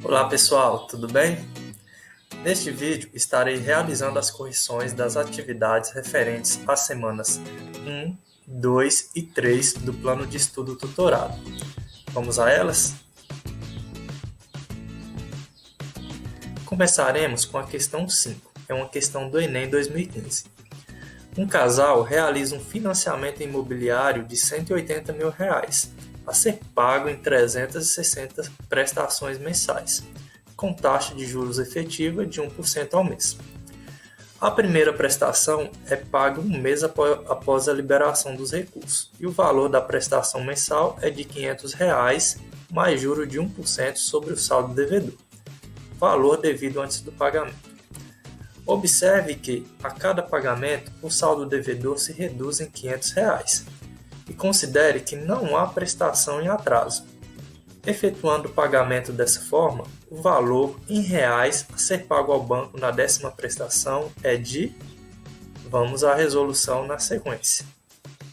Olá pessoal, tudo bem? Neste vídeo estarei realizando as correções das atividades referentes às semanas 1, 2 e 3 do plano de estudo tutorado. Vamos a elas? Começaremos com a questão 5, é uma questão do Enem 2015. Um casal realiza um financiamento imobiliário de R$180 mil, a ser pago em 360 prestações mensais, com taxa de juros efetiva de 1% ao mês. A primeira prestação é paga um mês após a liberação dos recursos, e o valor da prestação mensal é de R$500, mais juros de 1% sobre o saldo devedor, valor devido antes do pagamento. Observe que, a cada pagamento, o saldo devedor se reduz em R$500, e considere que não há prestação em atraso. Efetuando o pagamento dessa forma, o valor em reais a ser pago ao banco na 10ª prestação é de... Vamos à resolução na sequência.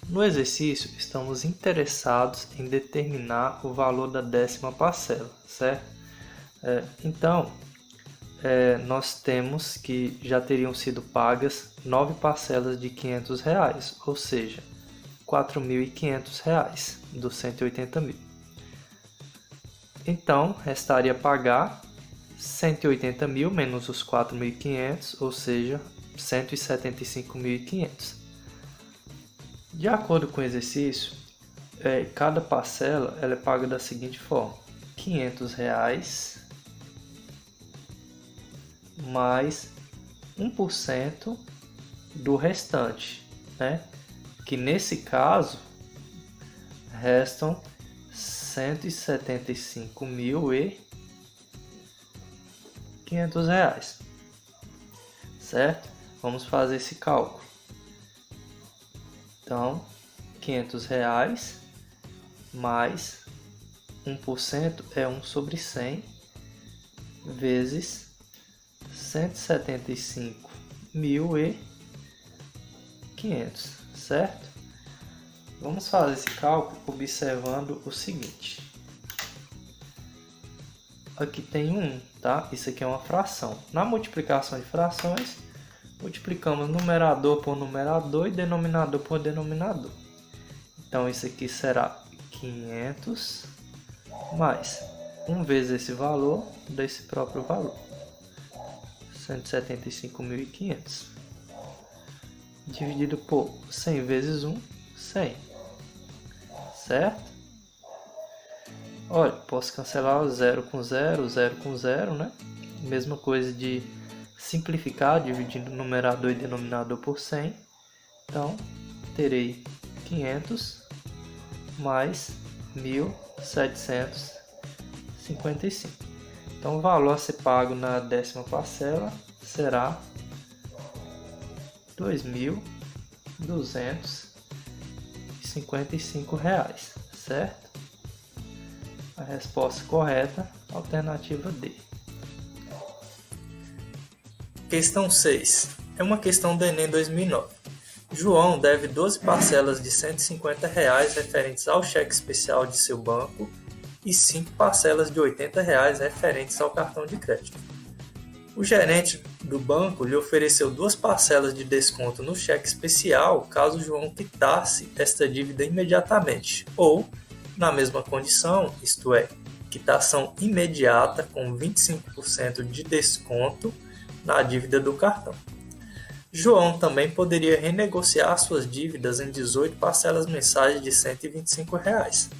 No exercício, estamos interessados em determinar o valor da 10ª parcela, certo? Então, nós temos que já teriam sido pagas 9 parcelas de R$500, ou seja, R$4.500 dos 180 mil. Então, restaria pagar 180 mil menos os 4.500, ou seja, 175.500. De acordo com o exercício, cada parcela ela é paga da seguinte forma: R$500 mais 1% do restante, né? Que nesse caso restam R$175.500, certo? Vamos fazer esse cálculo. Então, R$500 mais 1% é 1 sobre 100 vezes 175.500, certo? Vamos fazer esse cálculo observando o seguinte. Aqui tem 1, tá? Isso aqui é uma fração. Na multiplicação de frações, multiplicamos numerador por numerador e denominador por denominador. Então, isso aqui será 500 mais 1 vezes esse valor desse próprio valor. 175.500 dividido por 100 vezes 1, 100, certo? Olha, posso cancelar o 0 com 0, 0 com 0, né? Mesma coisa de simplificar, dividindo numerador e denominador por 100. Então, terei 500 mais 1.755. Então, o valor a ser pago na 10ª parcela será R$2.255, certo? A resposta correta, alternativa D. Questão 6. É uma questão do Enem 2009. João deve 12 parcelas de R$150 referentes ao cheque especial de seu banco e 5 parcelas de R$80 referentes ao cartão de crédito. O gerente do banco lhe ofereceu 2 parcelas de desconto no cheque especial caso João quitasse esta dívida imediatamente, ou, na mesma condição, isto é, quitação imediata com 25% de desconto na dívida do cartão. João também poderia renegociar suas dívidas em 18 parcelas mensais de R$125.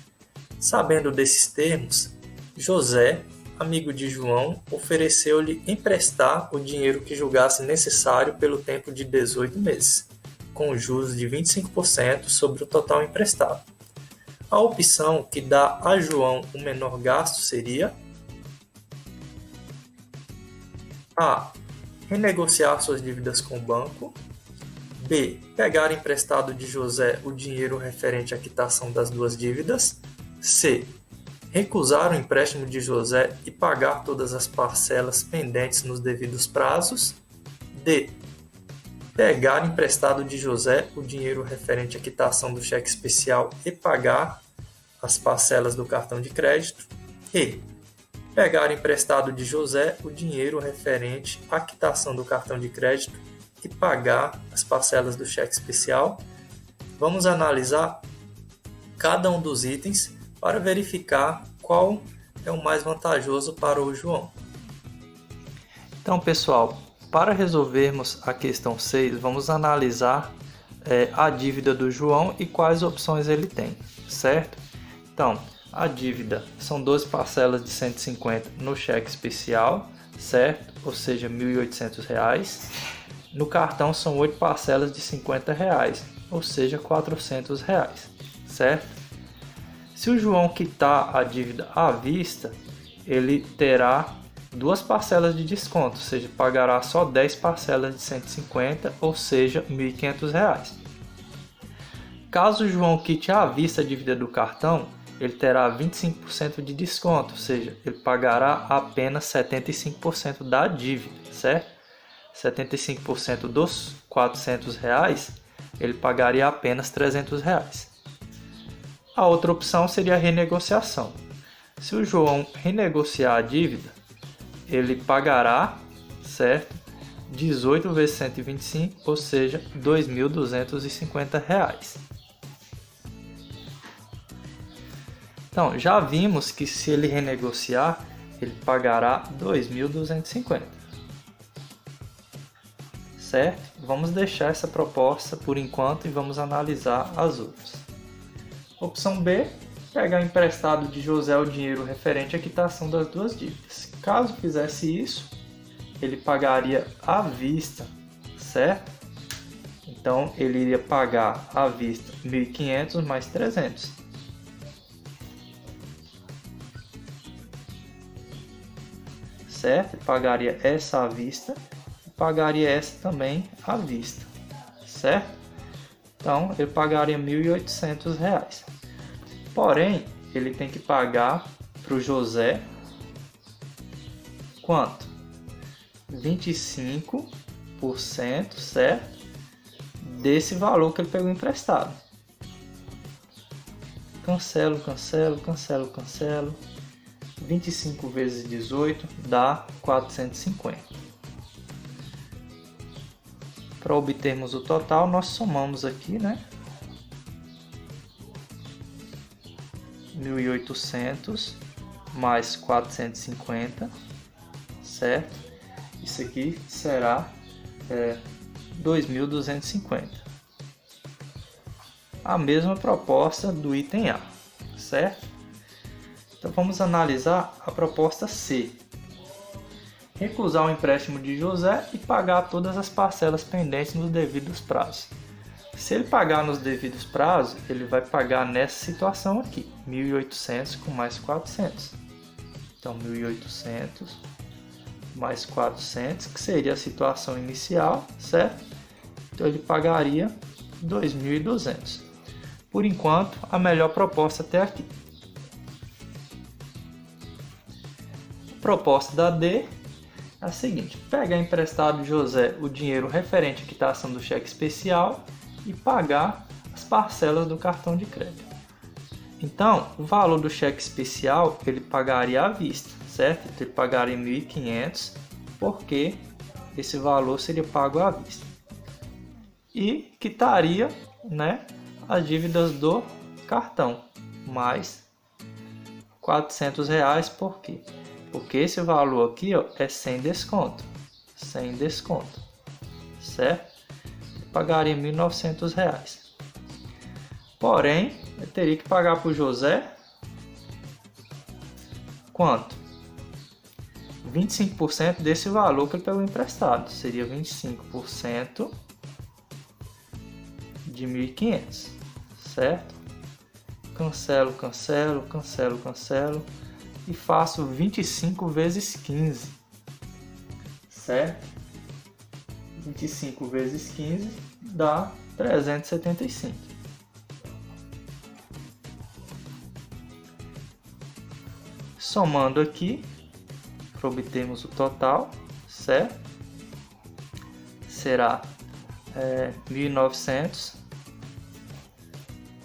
Sabendo desses termos, José, amigo de João, ofereceu-lhe emprestar o dinheiro que julgasse necessário pelo tempo de 18 meses, com juros de 25% sobre o total emprestado. A opção que dá a João o menor gasto seria: A. Renegociar suas dívidas com o banco. B. Pegar emprestado de José o dinheiro referente à quitação das 2 dívidas. C. Recusar o empréstimo de José e pagar todas as parcelas pendentes nos devidos prazos. D. Pegar emprestado de José o dinheiro referente à quitação do cheque especial e pagar as parcelas do cartão de crédito. E. pegar emprestado de José o dinheiro referente à quitação do cartão de crédito e pagar as parcelas do cheque especial. Vamos analisar cada um dos itens para verificar qual é o mais vantajoso para o João. Então, pessoal, para resolvermos a questão 6, vamos analisar a dívida do João e quais opções ele tem, certo? Então, a dívida são 12 parcelas de 150 no cheque especial, certo? Ou seja, R$ 1.800. No cartão são 8 parcelas de R$ 50, ou seja, R$ 400, certo? Se o João quitar a dívida à vista, ele terá 2 parcelas de desconto, ou seja, pagará só 10 parcelas de 150, ou seja, R$ 1.500. Caso o João quite à vista a dívida do cartão, ele terá 25% de desconto, ou seja, ele pagará apenas 75% da dívida, certo? 75% dos R$ 400, ele pagaria apenas R$ 300. A outra opção seria a renegociação. Se o João renegociar a dívida, ele pagará, certo? 18 vezes 125, ou seja, R$ 2.250. Então, já vimos que se ele renegociar, ele pagará R$ 2.250. Certo? Vamos deixar essa proposta por enquanto e vamos analisar as outras. Opção B, pegar emprestado de José o dinheiro referente à quitação das duas dívidas. Caso fizesse isso, ele pagaria à vista, certo? Então, ele iria pagar à vista 1.500 mais 300. Certo? Ele pagaria essa à vista e pagaria essa também à vista, certo? Então, ele pagaria R$ 1.800. Porém, ele tem que pagar para o José quanto? 25%, certo? Desse valor que ele pegou emprestado. Cancelo, cancelo, cancelo, cancelo. 25 vezes 18 dá 450. Para obtermos o total, nós somamos aqui, né? 1.800 mais 450, certo? Isso aqui será 2.250. A mesma proposta do item A, certo? Então vamos analisar a proposta C. Recusar o empréstimo de José e pagar todas as parcelas pendentes nos devidos prazos. Se ele pagar nos devidos prazos, ele vai pagar nessa situação aqui, 1.800 com mais 400. Então 1.800 mais 400, que seria a situação inicial, certo? Então ele pagaria 2.200. Por enquanto, a melhor proposta até aqui. A proposta da D é a seguinte: pegar emprestado de José o dinheiro referente à quitação do cheque especial e pagar as parcelas do cartão de crédito. Então, o valor do cheque especial ele pagaria à vista, certo? Então, ele pagaria 1.500 porque esse valor seria pago à vista. E quitaria, né, as dívidas do cartão, mais R$400, por quê? Porque esse valor aqui, ó, é sem desconto, certo? Eu pagaria R$1.900. Porém, eu teria que pagar para o José quanto? 25% desse valor que ele pegou emprestado, seria 25% de 1.500, certo? Cancelo, cancelo, cancelo, cancelo e faço 25 vezes 15, certo? 25 vezes 15 dá 375. Somando aqui, para obtermos o total, certo? Será 1.900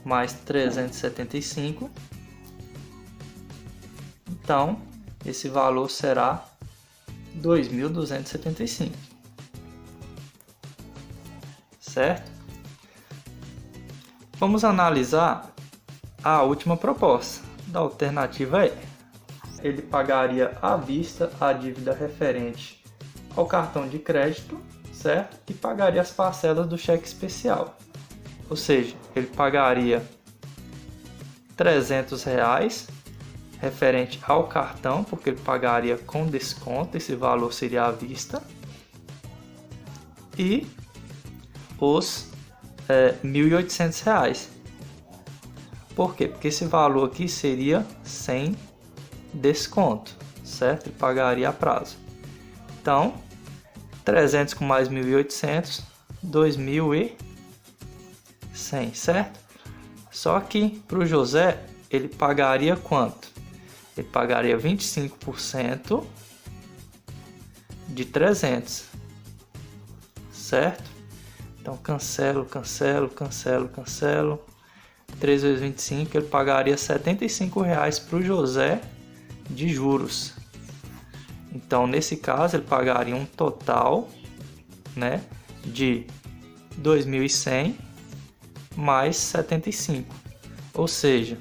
mais 375. Então, esse valor será 2.275, certo? Vamos analisar a última proposta. Da alternativa E, ele pagaria à vista a dívida referente ao cartão de crédito, certo? E pagaria as parcelas do cheque especial. Ou seja, ele pagaria R$300 referente ao cartão, porque ele pagaria com desconto, esse valor seria à vista. E os R$1.800. Por quê? Porque esse valor aqui seria sem desconto, certo? Ele pagaria a prazo. Então, 300 com mais 1.800, 2.100, certo? Só que para o José, ele pagaria quanto? Ele pagaria 25% de 300, certo? Então, cancelo. 3 vezes 25, ele pagaria R$75 para o José de juros. Então, nesse caso, ele pagaria um total, né, de 2.100 mais 75. Ou seja,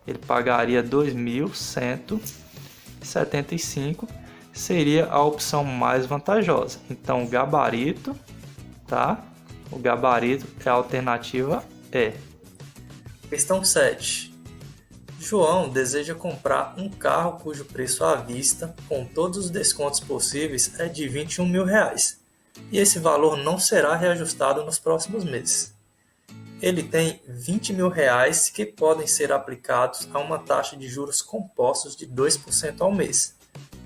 ele pagaria 2.175, seria a opção mais vantajosa. Então, o gabarito, tá? O gabarito é a alternativa E. Questão 7. João deseja comprar um carro cujo preço à vista, com todos os descontos possíveis, é de R$21.000, e esse valor não será reajustado nos próximos meses. Ele tem R$20.000 que podem ser aplicados a uma taxa de juros compostos de 2% ao mês,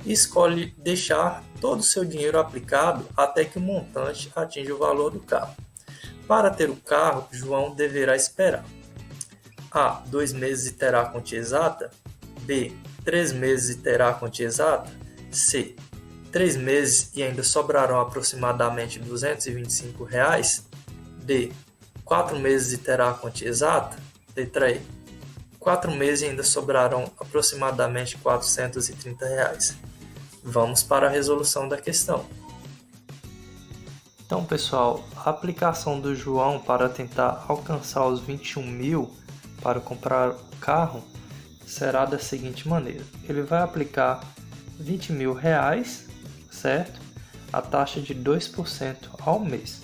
e escolhe deixar todo o seu dinheiro aplicado até que o montante atinja o valor do carro. Para ter o carro, João deverá esperar: A. 2 meses e terá a quantia exata. B. 3 meses e terá a quantia exata. C. 3 meses e ainda sobrarão aproximadamente R$225. D. 4 meses e terá a quantia exata. Letra E. 4 meses e ainda sobrarão aproximadamente R$430. Vamos para a resolução da questão. Então, pessoal, a aplicação do João para tentar alcançar os 21.000 para comprar o carro será da seguinte maneira: ele vai aplicar R$20.000, certo? A taxa de 2% ao mês.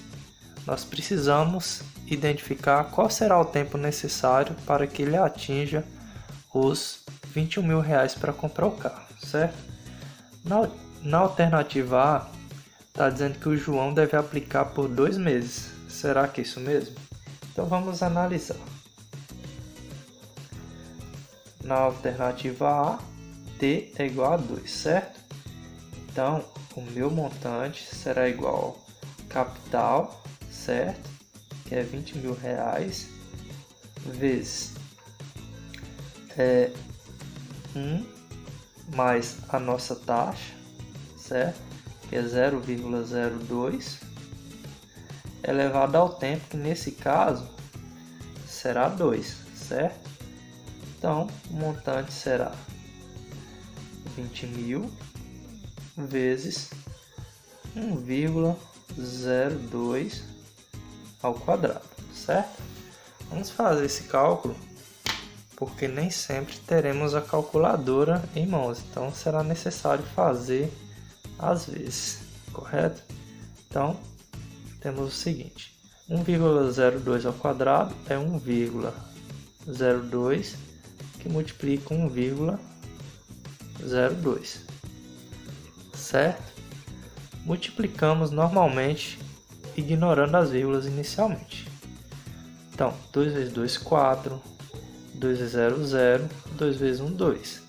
Nós precisamos identificar qual será o tempo necessário para que ele atinja os R$21.000 para comprar o carro, certo? Na alternativa A, está dizendo que o João deve aplicar por 2 meses. Será que é isso mesmo? Então vamos analisar. Na alternativa A, T é igual a 2, certo? Então, o meu montante será igual ao capital, certo? Que é R$20.000, vezes 1 mais a nossa taxa, certo? Que é 0,02, elevado ao tempo, que nesse caso será 2, certo? Então, o montante será 20.000 vezes 1,02 ao quadrado, certo? Vamos fazer esse cálculo, porque nem sempre teremos a calculadora em mãos, então será necessário fazer às vezes, correto? Então, temos o seguinte: 1,02 ao quadrado é 1,02 que multiplica 1,02, certo? Multiplicamos normalmente, ignorando as vírgulas inicialmente. Então, 2 vezes 2, 4, 2 vezes 0, 0, 2 vezes 1, 2.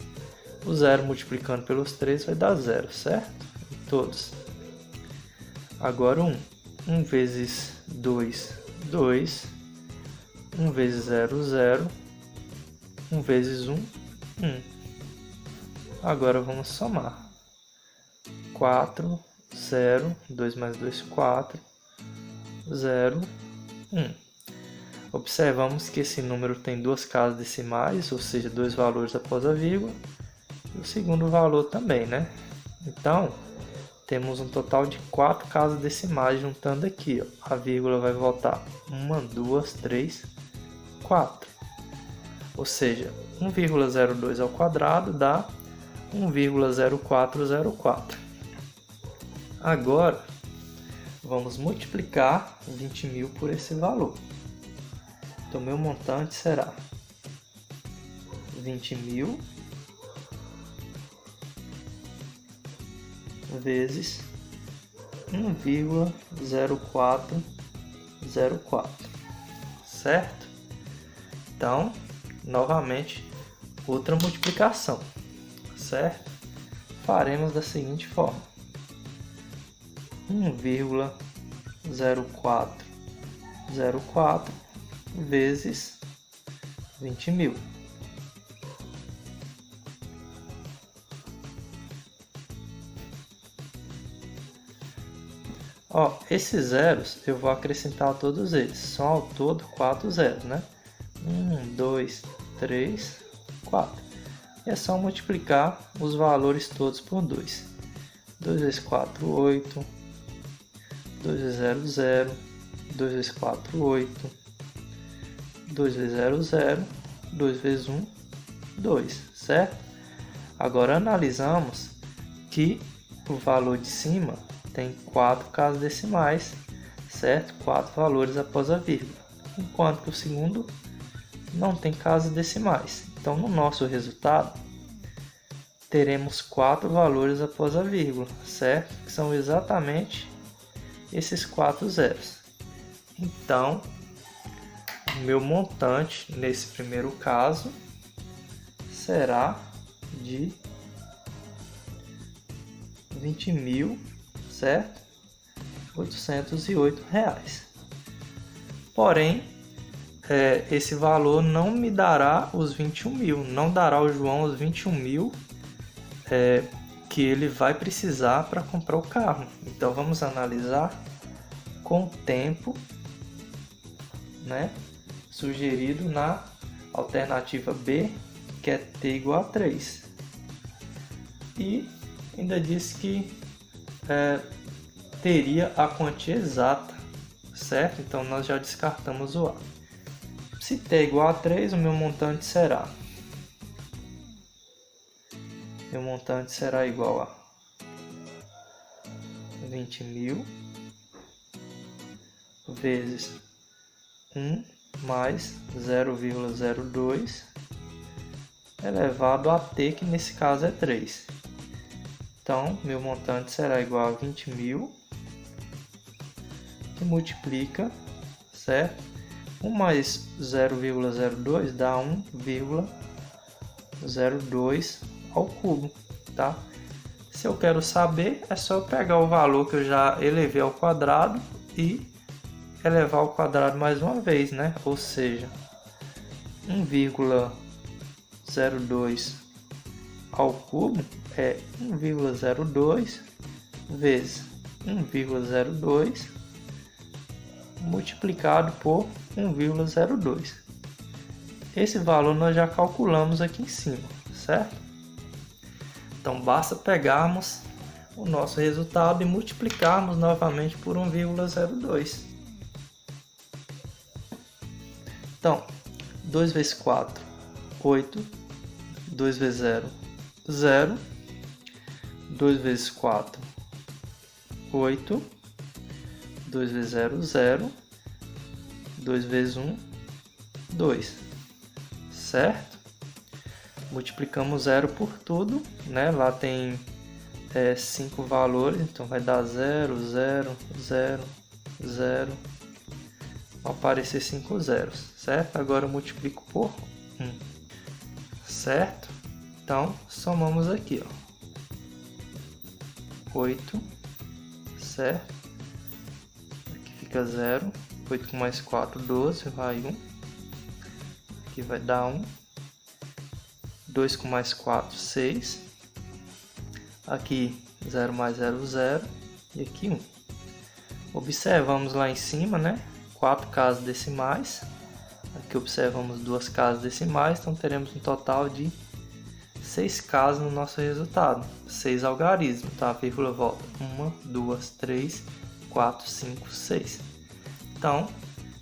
O 0 multiplicando pelos 3 vai dar 0, certo? Em todos. Agora 1. 1 vezes 2, 2. 1 vezes 0, 0. 1 vezes 1, 1. Agora vamos somar. 4, 0, 2 mais 2, 4, 0, 1. Observamos que esse número tem duas casas decimais, ou seja, dois valores após a vírgula, e o segundo valor também, né? Então, temos um total de 4 casas decimais juntando aqui, ó. A vírgula vai voltar 1, 2, 3, 4. Ou seja, 1,02 ao quadrado dá 1,0404. Agora, vamos multiplicar 20.000 por esse valor. Então, meu montante será 20.000 vezes 1,0404, certo? Então, novamente, outra multiplicação, certo? Faremos da seguinte forma: 1,0404 vezes 20.000. Ó, esses zeros eu vou acrescentar todos eles. São ao todo 4 zeros, né? 1, 2, 3, 4. E é só multiplicar os valores todos por 2. 2 vezes 4, 8. 2 vezes 0, 0. 2 vezes 4, 8. 2 vezes 0, 0. 2 vezes 1, 2. Certo? Agora analisamos que o valor de cima tem 4 casas decimais, certo? 4 valores após a vírgula, enquanto que o segundo não tem casas decimais. Então, no nosso resultado, teremos 4 valores após a vírgula, certo? Que são exatamente esses 4 zeros. Então, o meu montante nesse primeiro caso será de 20.000, certo? R$808. Porém, esse valor não me dará os 21.000, não dará ao João os 21.000 que ele vai precisar para comprar o carro. Então vamos analisar com o tempo, né, sugerido na alternativa B, que é t igual a 3. E ainda diz que teria a quantia exata, certo? Então nós já descartamos o A. Se t é igual a 3, o meu montante será igual a 20.000 vezes 1 mais 0,02 elevado a t, que nesse caso é 3. Então, meu montante será igual a 20.000, que multiplica, certo? 1 mais 0,02 dá 1,02 ao cubo, tá? Se eu quero saber, é só eu pegar o valor que eu já elevei ao quadrado e elevar ao quadrado mais uma vez, né? Ou seja, 1,02 ao cubo é 1,02 vezes 1,02 multiplicado por 1,02. Esse valor nós já calculamos aqui em cima, certo? Então basta pegarmos o nosso resultado e multiplicarmos novamente por 1,02. Então, 2 vezes 4, 8. 2 vezes 0, 0. 2 vezes 4, 8. 2 vezes 0, 0. 2 vezes 1, 2. Certo? Multiplicamos 0 por tudo, né? Lá tem 5 valores, então vai dar 0, 0, 0, 0. Vai aparecer 5 zeros, certo? Agora eu multiplico por 1, certo? Então, somamos aqui, ó. 8, certo? Aqui fica 0. 8 com mais 4, 12, vai 1. Aqui vai dar 1. 2 com mais 4, 6. Aqui 0 mais 0, 0. E aqui 1. Observamos lá em cima, né? 4 casas decimais. Aqui observamos 2 casas decimais, então teremos um total de 6 casas no nosso resultado, 6 algarismos, tá? A vírgula volta 1, 2, 3, 4, 5, 6. Então,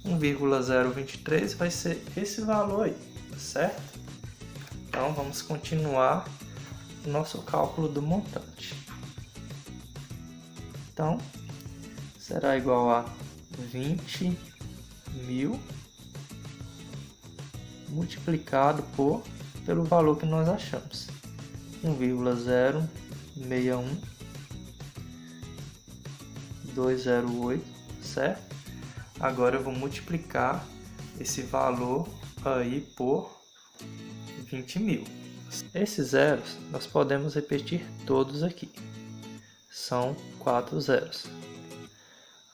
1,023 vai ser esse valor aí, certo? Então, vamos continuar o nosso cálculo do montante. Então, será igual a 20.000 multiplicado pelo valor que nós achamos, 1,061208, certo? Agora eu vou multiplicar esse valor aí por 20.000. Esses zeros nós podemos repetir todos aqui, são 4 zeros.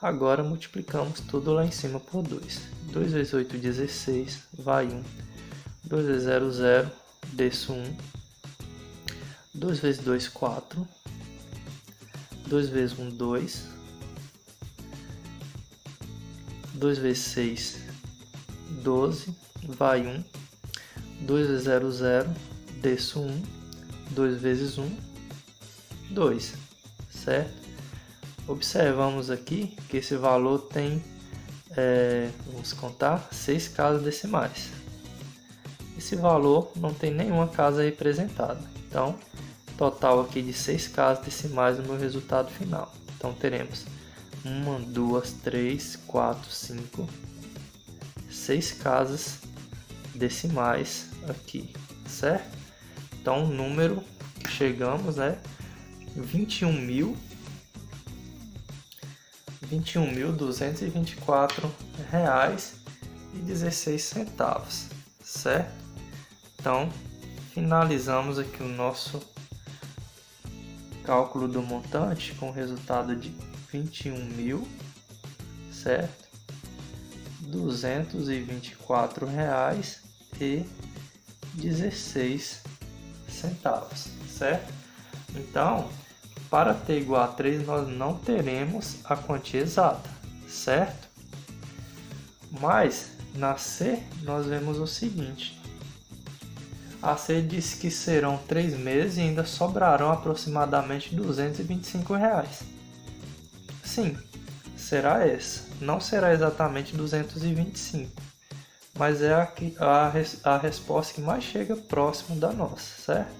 Agora multiplicamos tudo lá em cima por 2. 2 vezes 8, 16, vai 1. 2 vezes 0, 0, desço 1. 2 vezes 2, 4. 2 vezes 1, 2. 2 vezes 6, 12, vai 1. 2 vezes 0, 0, desço 1. 2 vezes 1, 2, certo? Observamos aqui que esse valor tem, vamos contar, 6 casas decimais. Esse valor não tem nenhuma casa representada. Então, total aqui de 6 casas decimais no meu resultado final. Então, teremos 1, 2, 3, 4, 5, 6 casas decimais aqui, certo? Então, o número que chegamos é 21.224,16, certo? Então, finalizamos aqui o nosso cálculo do montante com o resultado de 21.000, certo? R$224,16, certo? Então, para t igual a 3, nós não teremos a quantia exata, certo? Mas na C nós vemos o seguinte: a C diz que serão 3 meses e ainda sobrarão aproximadamente R$225. Sim, será essa. Não será exatamente 225, mas é a resposta que mais chega próximo da nossa, certo?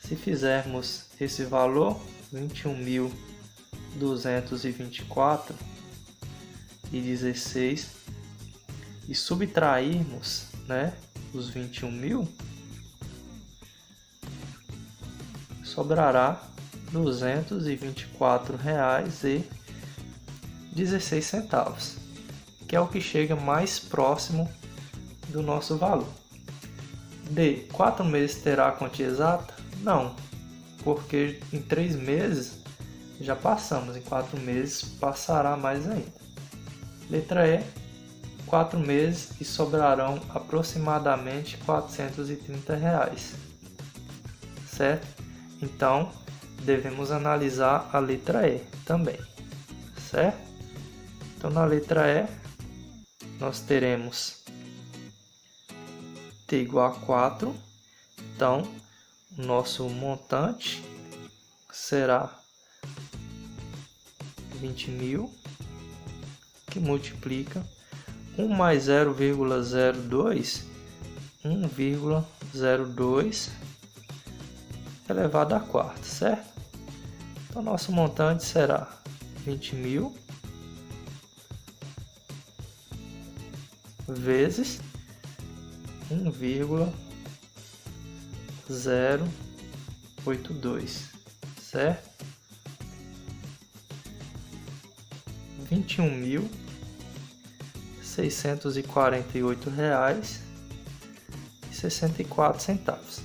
Se fizermos esse valor, 21.224,16, e subtrairmos, né, os 21.000, sobrará R$224,16, que é o que chega mais próximo do nosso valor. D, 4 meses terá a quantia exata? Não, porque em 3 meses já passamos, em 4 meses passará mais ainda. Letra E, 4 meses e sobrarão aproximadamente R$430, certo? Então, devemos analisar a letra E também, certo? Então, na letra E, nós teremos t igual a 4, então, o nosso montante será 20.000, que multiplica 1 mais 0,02, 1,02 elevado a quarta, certo? Então, nosso montante será 20.000 vezes 1,082, certo? R$21.648,64,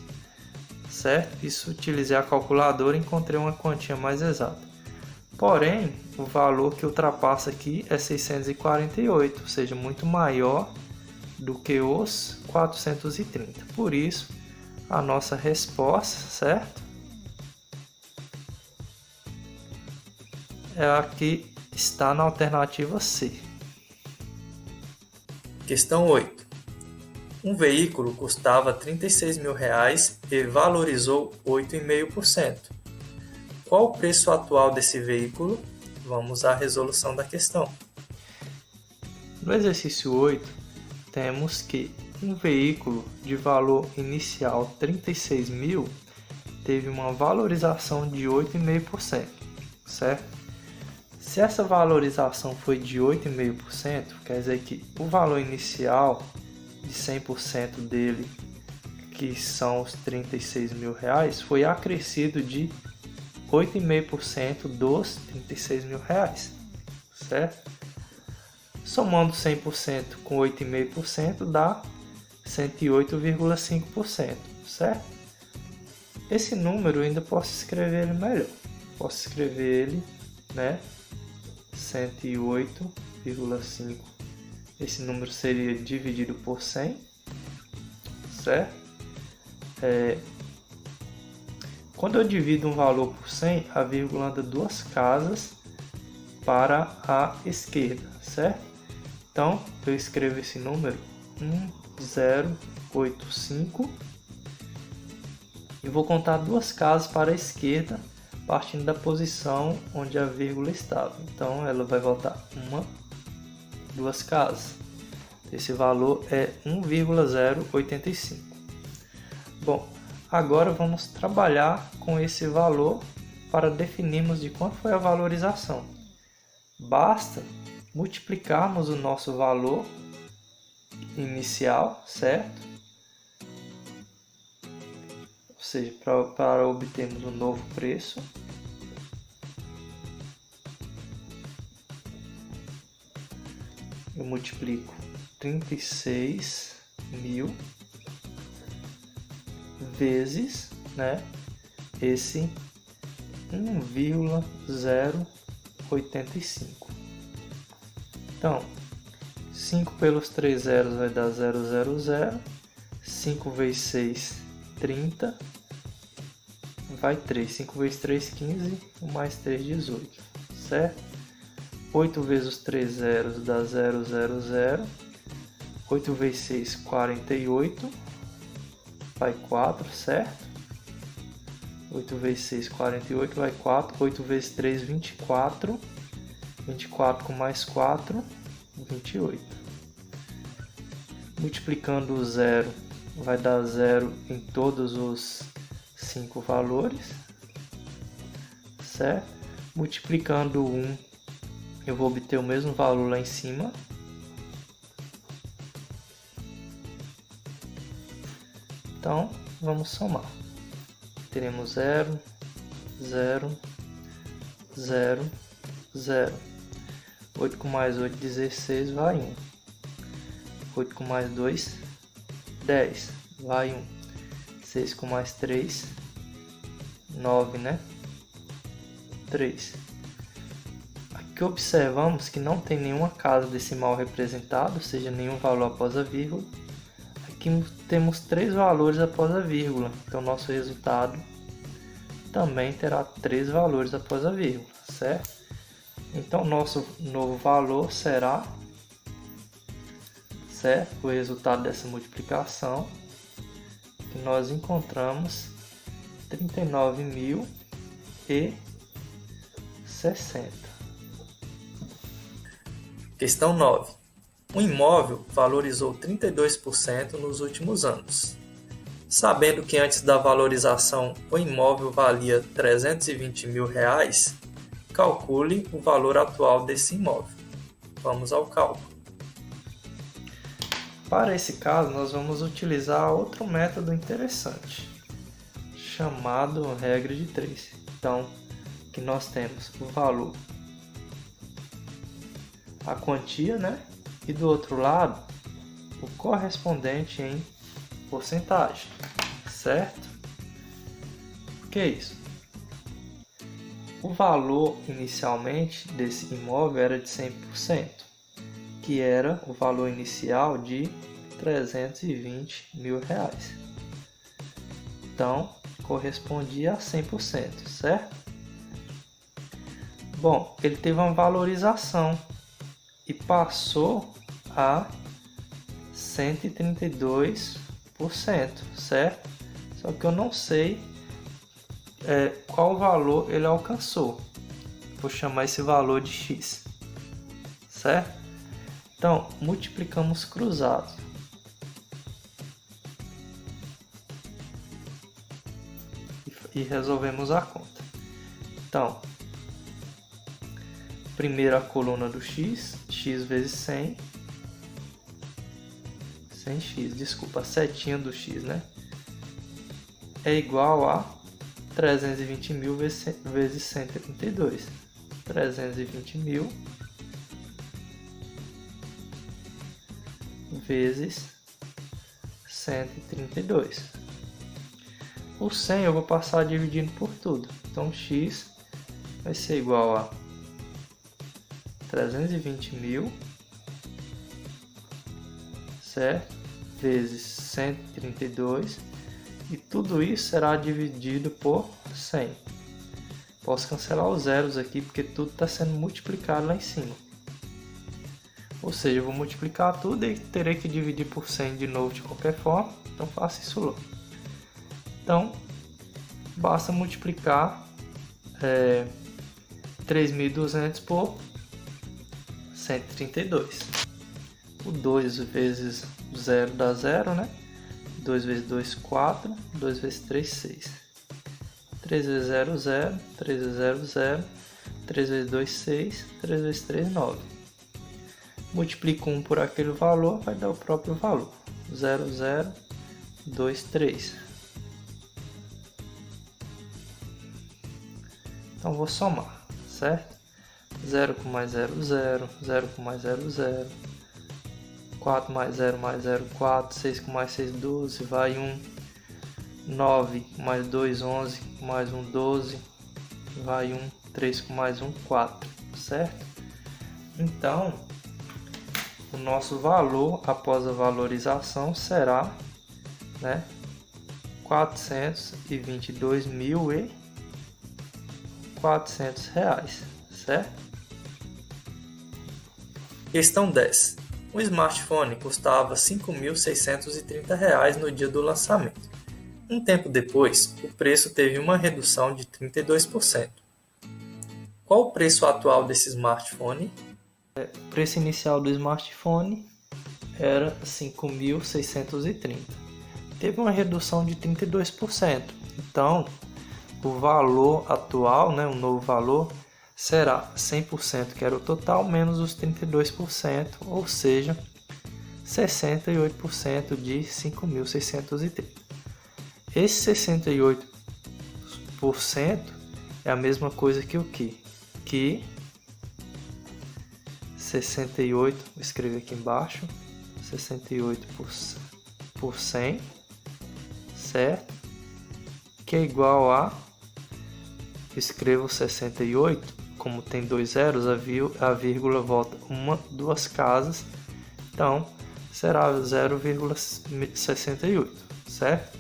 certo? Isso, utilizei a calculadora e encontrei uma quantia mais exata. Porém, o valor que ultrapassa aqui é 648, ou seja, muito maior do que os 430. Por isso, a nossa resposta, certo? É a que está na alternativa C. Questão 8. Um veículo custava R$36.000 e valorizou 8,5%. Qual o preço atual desse veículo? Vamos à resolução da questão. No exercício 8, temos que um veículo de valor inicial 36 mil teve uma valorização de 8,5%, certo? Se essa valorização foi de 8,5%, quer dizer que o valor inicial de 100% dele, que são os 36 mil reais, foi acrescido de 8,5% dos 36 mil reais, certo? Somando 100% com 8,5% dá 108,5%, certo? Esse número eu ainda posso escrever ele melhor. Posso escrever ele, 108,5%. Esse número seria dividido por 100, certo? Quando eu divido um valor por 100, a vírgula anda duas casas para a esquerda, certo? Então, eu escrevo esse número 1085 e vou contar duas casas para a esquerda, partindo da posição onde a vírgula estava. Então, ela vai voltar duas casas. Esse valor é 1,085. Bom, agora vamos trabalhar com esse valor para definirmos de quanto foi a valorização. Basta multiplicarmos o nosso valor inicial, certo? Ou seja, para obtermos um novo preço. Eu multiplico 36 mil vezes, esse 1,085. Então, 5 pelos 3 zeros vai dar 000, 5 vezes 6, 30, vai 3, 5 vezes 3, 15, mais 3, 18, certo? 8 vezes os 3 zeros dá 000, 8 vezes 6, 48, vai 4, certo? 8 vezes 6, 48, vai 4, 8 vezes 3, 24, 24 com mais 4, 28. Multiplicando o zero, vai dar 0 em todos os 5 valores, certo? Multiplicando 1, eu vou obter o mesmo valor lá em cima. Então, vamos somar. Teremos 0, 0, 0, 0. 8 com mais 8, 16, vai 1. 8 com mais 2, 10, vai 1. 6 com mais 3, 9, 3. Aqui observamos que não tem nenhuma casa decimal representada, ou seja, nenhum valor após a vírgula. Aqui temos 3 valores após a vírgula, então nosso resultado também terá 3 valores após a vírgula, certo? Então, nosso novo valor será, certo? O resultado dessa multiplicação, que nós encontramos 39.060. Questão 9. Um imóvel valorizou 32% nos últimos anos. Sabendo que antes da valorização o imóvel valia R$ 320 mil, calcule o valor atual desse imóvel. Vamos ao cálculo. Para esse caso, nós vamos utilizar outro método interessante, chamado regra de 3. Então, aqui nós temos o valor, a quantia, e do outro lado, o correspondente em porcentagem, certo? O que é isso? O valor inicialmente desse imóvel era de 100%, que era o valor inicial de R$ 320 mil. Então, correspondia a 100%, certo? Bom, ele teve uma valorização e passou a 132%, certo? Só que eu não sei qual valor ele alcançou. Vou chamar esse valor de x, certo? Então, multiplicamos cruzados. E resolvemos a conta. Então, primeira coluna do x, x vezes 100, 100x, desculpa, a setinha do x, né? É igual a 320.000 vezes 132. 320.000 vezes 132. O 100 eu vou passar dividindo por tudo. Então, x vai ser igual a 320.000, certo? Vezes 132. E tudo isso será dividido por 100. Posso cancelar os zeros aqui, porque tudo está sendo multiplicado lá em cima. Ou seja, eu vou multiplicar tudo e terei que dividir por 100 de novo de qualquer forma. Então, faço isso logo. Então, basta multiplicar 3.200 por 132. O 2 vezes 0 dá 0, né? 2 vezes 2, 4. 2 vezes 3, 6. 3 vezes 0, 0. 3 vezes 0, 0. 3 vezes 2, 6. 3 vezes 3, 9. Multiplico 1 por aquele valor, vai dar o próprio valor. 0, 0, 2, 3. Então, vou somar, certo? 0 com mais 0, 0. 0 com mais 0, 0. 4 mais 0 mais 0, 4. 6 com mais 6, 12. Vai 1. 9 mais 2, 11. Mais 1, 12. Vai 1. 3 com mais 1, 4. Certo? Então, o nosso valor após a valorização será, né, 422.400 reais, certo? Questão 10. Um smartphone custava R$ 5.630 no dia do lançamento. Um tempo depois, o preço teve uma redução de 32%. Qual o preço atual desse smartphone? O preço inicial do smartphone era 5.630. Teve uma redução de 32%. Então, o valor atual, né, o novo valor, será 100%, que era o total, menos os 32%, ou seja, 68% de 5.630. Esse 68% é a mesma coisa que o quê? Que 68, vou escrever aqui embaixo, 68 por 100, certo? Que é igual a, escrevo 68, como tem dois zeros, a vírgula volta uma, duas casas, então será 0,68, certo?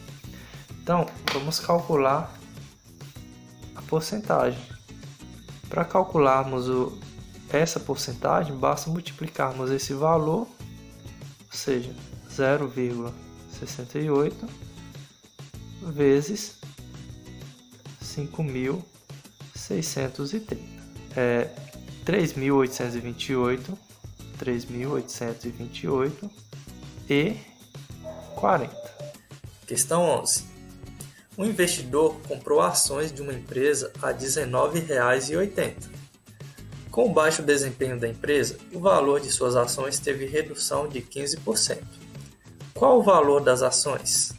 Então, vamos calcular a porcentagem. Para calcularmos essa porcentagem, basta multiplicarmos esse valor, ou seja, 0,68 vezes 5.630. 3.828 e 40. Questão 11. Um investidor comprou ações de uma empresa a R$ 19,80. Com o baixo desempenho da empresa, o valor de suas ações teve redução de 15%. Qual o valor das ações?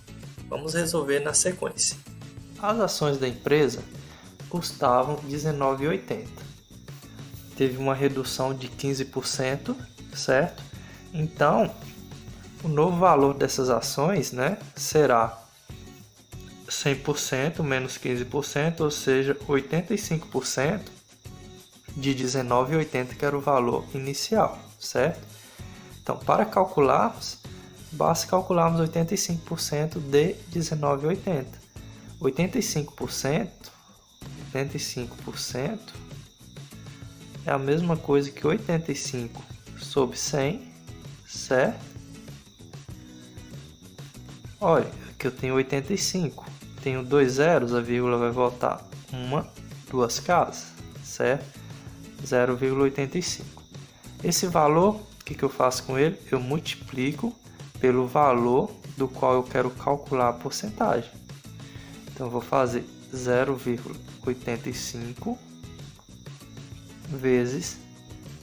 Vamos resolver na sequência. As ações da empresa custavam R$ 19,80. Teve uma redução de 15%, certo? Então, o novo valor dessas ações, né, será 100% menos 15%, ou seja, 85% de R$ 19,80, que era o valor inicial, certo? Então, para calcularmos, basta calcularmos 85% de R$ 19,80. 85% é a mesma coisa que 85 sobre 100, certo? Olha, aqui eu tenho 85. tenho 2 zeros, a vírgula vai voltar duas casas, certo? 0,85. Esse valor, o que eu faço com ele? Eu multiplico pelo valor do qual eu quero calcular a porcentagem. Então eu vou fazer 0,85 vezes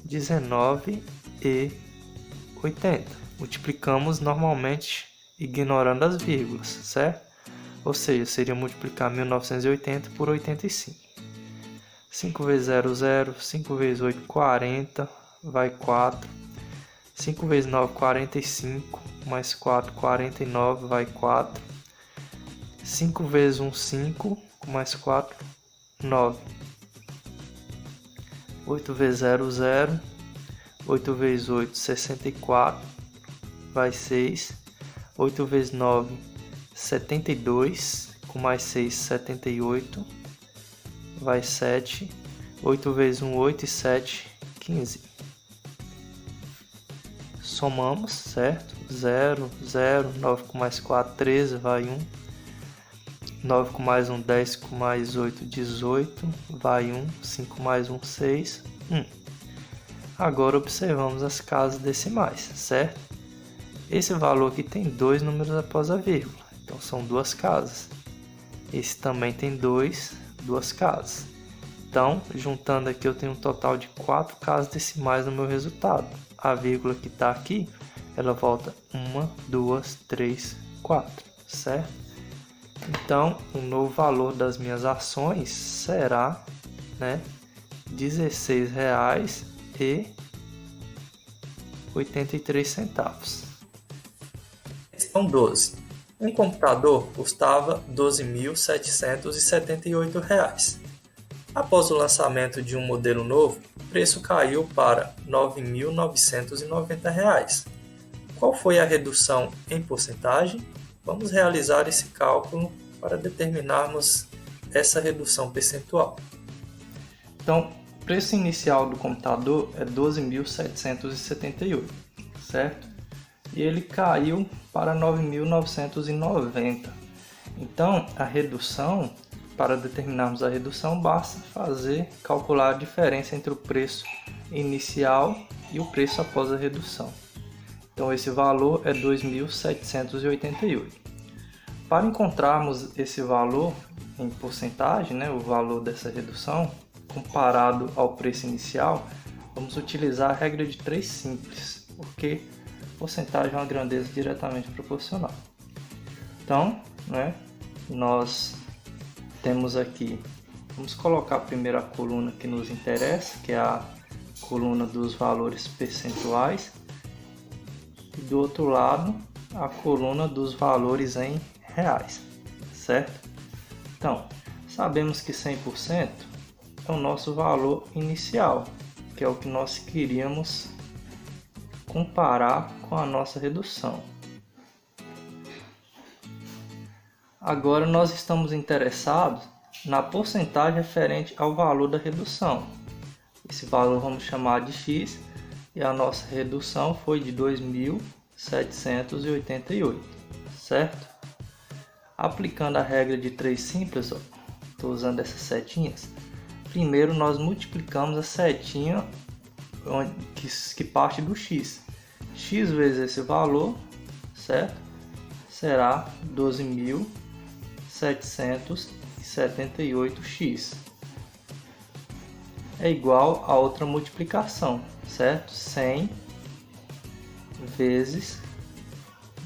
19,80. Multiplicamos normalmente ignorando as vírgulas, certo? Ou seja, seria multiplicar 1980 por 85. 5 vezes 0, 0. 5 vezes 8, 40. Vai 4. 5 vezes 9, 45. Mais 4, 49. Vai 4. 5 vezes 1, 5. Mais 4, 9. 8 vezes 0, 0. 8 vezes 8, 64. Vai 6. 8 vezes 9, 72. Com mais 6, 78. Vai 7. 8 vezes 1, 8 e 7, 15. Somamos, certo? 0, 0. 9 com mais 4, 13. Vai 1. 9 com mais 1, 10. Com mais 8, 18. Vai 1. 5 mais 1, 6. 1. Agora observamos as casas decimais, certo? Esse valor aqui tem 2 números após a vírgula. Então são 2 casas. Esse também tem 2 casas. Então, juntando aqui, eu tenho um total de 4 casas decimais no meu resultado. A vírgula que está aqui, ela volta 1, 2, 3, 4, certo? Então, o novo valor das minhas ações será, né, R$16,83. Questão 12. Um computador custava R$ 12.778. Após o lançamento de um modelo novo, o preço caiu para R$ 9.990. Qual foi a redução em porcentagem? Vamos realizar esse cálculo para determinarmos essa redução percentual. Então, o preço inicial do computador é 12.778, certo? E ele caiu para 9.990. Então, a redução, para determinarmos a redução, basta calcular a diferença entre o preço inicial e o preço após a redução. Então, esse valor é 2.788. Para encontrarmos esse valor em porcentagem, né, o valor dessa redução, comparado ao preço inicial, vamos utilizar a regra de 3 simples, porque porcentagem é uma grandeza diretamente proporcional. Então, né, nós temos aqui, vamos colocar primeiro a coluna que nos interessa, que é a coluna dos valores percentuais, e do outro lado a coluna dos valores em reais, certo? Então, sabemos que 100% é o nosso valor inicial, que é o que nós queríamos comparar com a nossa redução. Agora nós estamos interessados na porcentagem referente ao valor da redução. Esse valor vamos chamar de X e a nossa redução foi de 2.788, certo? Aplicando a regra de 3 simples, estou usando essas setinhas. Primeiro nós multiplicamos a setinha que parte do X. X vezes esse valor, certo? Será 12.778x. É igual a outra multiplicação, certo? 100 vezes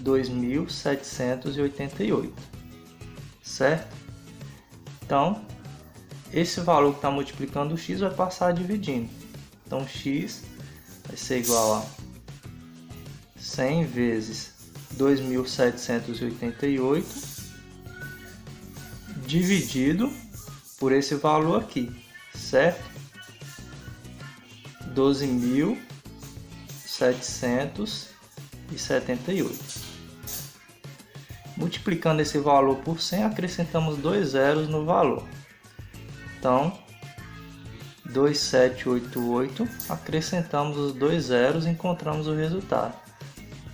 2.788, certo? Então, esse valor que está multiplicando o x vai passar dividindo. Então, x vai ser igual a 100 vezes 2.788 dividido por esse valor aqui, certo? 12.778. Multiplicando esse valor por 100, acrescentamos 2 zeros no valor. Então, 2788, acrescentamos os 2 zeros e encontramos o resultado.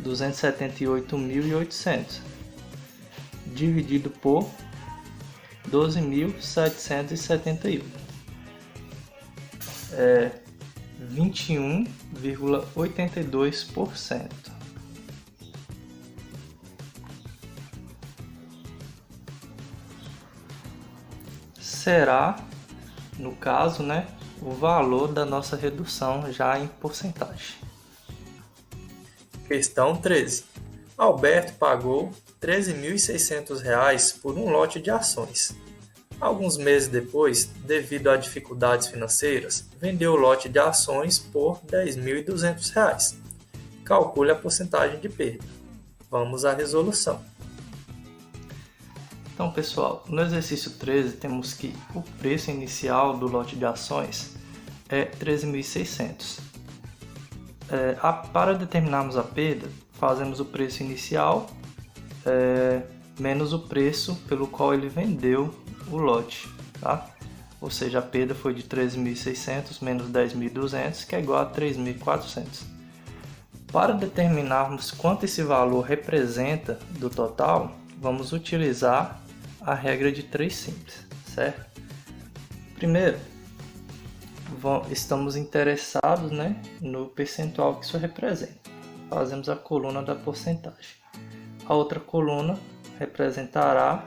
278.800 dividido por 12.771. 21,82%. Será, no caso, né, o valor da nossa redução já em porcentagem. Questão 13. Alberto pagou R$ 13.600 por um lote de ações. Alguns meses depois, devido a dificuldades financeiras, vendeu o lote de ações por R$ 10.200. Calcule a porcentagem de perda. Vamos à resolução. Então, pessoal, no exercício 13 temos que o preço inicial do lote de ações é 13.600. Para determinarmos a perda, fazemos o preço inicial menos o preço pelo qual ele vendeu o lote, tá? Ou seja, a perda foi de 13.600 menos 10.200, que é igual a 3.400. Para determinarmos quanto esse valor representa do total, vamos utilizar a regra de 3 simples, certo? Primeiro, estamos interessados, né, no percentual que isso representa. Fazemos a coluna da porcentagem. A outra coluna representará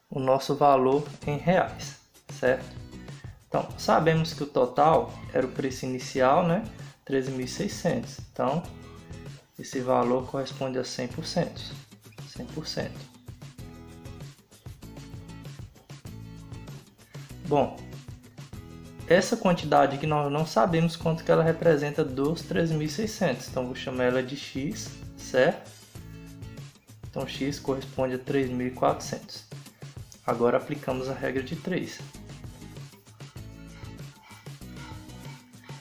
o nosso valor em reais, certo? Então, sabemos que o total era o preço inicial, né, 13.600. Então, esse valor corresponde a 100%. 100%. Bom, essa quantidade que nós não sabemos quanto que ela representa dos 3.600, então vou chamar ela de x, certo? Então x corresponde a 3.400. Agora aplicamos a regra de 3.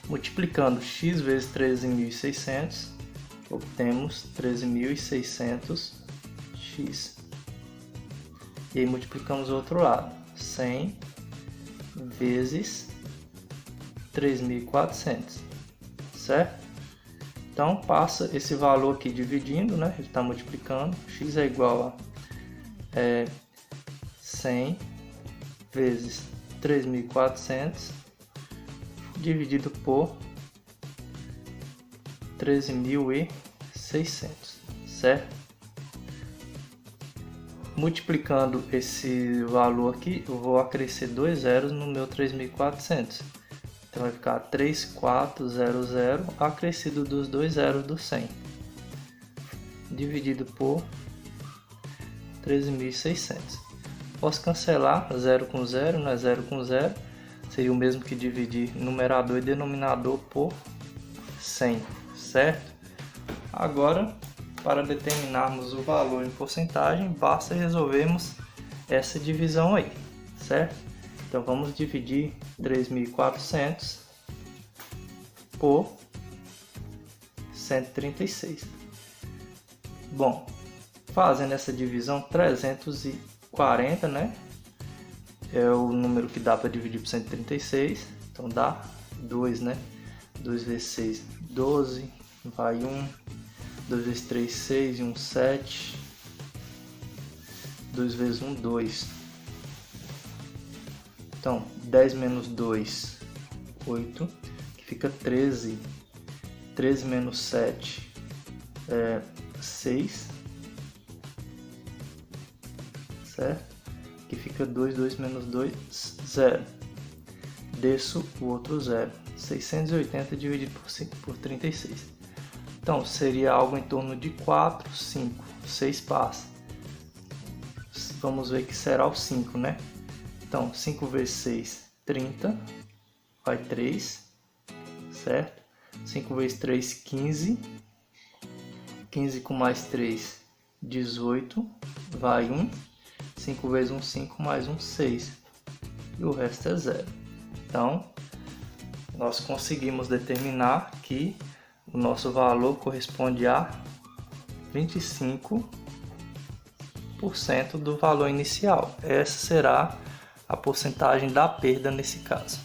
Multiplicando x vezes 13.600, obtemos 13.600x. E aí multiplicamos o outro lado, 100 vezes 3.400, certo? Então passa esse valor aqui dividindo, né? Ele está multiplicando, x é igual a 100 vezes 3.400 dividido por 13.600, certo? Multiplicando esse valor aqui, eu vou acrescer 2 zeros no meu 3.400. Então vai ficar 3400 acrescido dos 2 zeros do 100. Dividido por 13.600. Posso cancelar 0 com 0, né? 0 com 0. Seria o mesmo que dividir numerador e denominador por 100, certo? Agora, para determinarmos o valor em porcentagem, basta resolvermos essa divisão aí, certo? Então vamos dividir 3.400 por 136. Bom, fazendo essa divisão, 340, né? É o número que dá para dividir por 136, então dá 2, né? 2 vezes 6, 12, vai 1, 2 vezes 3, 6 e 1, 7, 2 vezes 1, 2. Então, 10 menos 2, 8, que fica 13. 13 menos 7 é 6, certo? Que fica 2, 2 menos 2, 0. Desço o outro 0. 680 dividido por 36. Então, seria algo em torno de 4, 5, 6 passa. Vamos ver que será o 5, né? Então, 5 vezes 6, 30. Vai 3, certo? 5 vezes 3, 15. 15 com mais 3, 18. Vai 1. 5 vezes 1, 5, mais 1, 6. E o resto é 0. Então, nós conseguimos determinar que o nosso valor corresponde a 25% do valor inicial. Essa será a porcentagem da perda nesse caso.